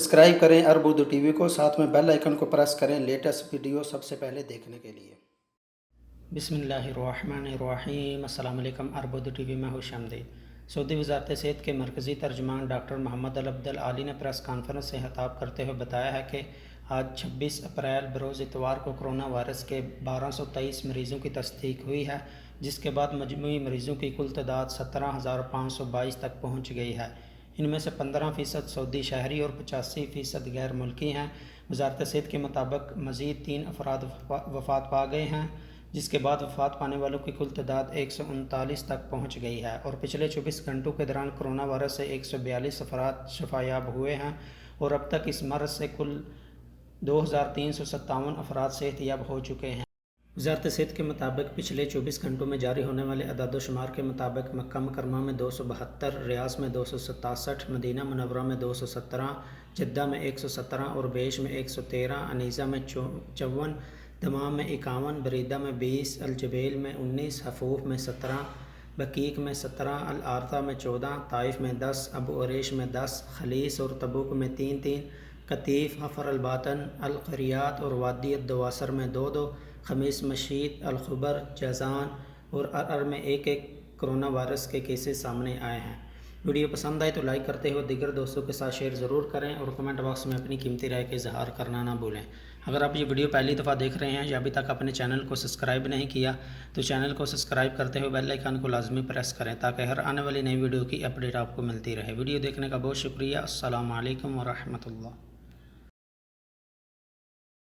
Subscribe करें अरब Urdu TV को, साथ में बेल आइकन को प्रेस करें लेटेस्ट वीडियो सबसे पहले देखने के लिए। बिस्मिल्लाहिर्रहमानिर्रहीम। अस्सलाम वालेकुम। अरब उर्दू टीवी में खुशामदीद। सऊदी वज़ारत सेहत के मरकज़ी तर्जुमान डॉक्टर मोहम्मद अल अब्दल आली ने प्रेस कॉन्फ्रेंस से खिताब करते हुए बताया है कि आज 26 अप्रैल बरोज़ इतवार को कोरोना वायरस के 1223 मरीज़ों की तस्दीक हुई है, जिसके बाद मजमूई मरीज़ों की कुल तादाद 17,522 तक पहुँच गई है। इनमें से 15% सऊदी शहरी और 85% गैर मुल्की हैं। वज़ारत सेहत के मुताबिक मज़ीद 3 अफराद वफ़ात पा गए हैं, जिसके बाद वफ़ात पाने वालों की कुल तादाद 139 तक पहुँच गई है और पिछले 24 घंटों के दौरान कोरोना वायरस से 142 अफराद शफायाब हुए हैं और अब तक इस मर्ज़ से कुल 2,357 अफराद सेहतयाब हो चुके हैं। वज़ारत सेहत के मुताबिक पिछले 24 घंटों में जारी होने वाले अदाद-ओ-शुमार के मुताबिक मक्का मुकरमा में 272, रियाज में 267, मदीना मुनव्वरा में 217, जद्दा में 117 और बेश में 113, अनीसा में 54, दमाम में 51, बरीदा में 20, अलजबेल में 19, हफूफ में 17, बकीक में 17, अल आरता में 14, ताइफ में 10, अबू अरेश में 10, खलीस और तबूक में 3-3, कतीफ़, हफ़र अलबातन, अल क़रियात और वादी अद-दवासर में 2-2, खमीस मशीद, अल ख़ुबर, जज़ान और अर में 1-1 कोरोना वायरस के केसेस सामने आए हैं। वीडियो पसंद आए तो लाइक करते हुए दीगर दोस्तों के साथ शेयर ज़रूर करें और कमेंट बॉक्स में अपनी कीमती राय का इजहार करना ना भूलें। अगर आप ये वीडियो पहली दफ़ा देख रहे हैं या अभी तक अपने चैनल को सब्सक्राइब नहीं किया तो चैनल को सब्सक्राइब करते हुए बेल आइकन को लाजमी प्रेस करें ताकि हर आने वाली नई वीडियो की अपडेट आपको मिलती रहे। वीडियो देखने का बहुत शुक्रिया। अस्सलामु अलैकुम व रहमतुल्लाह।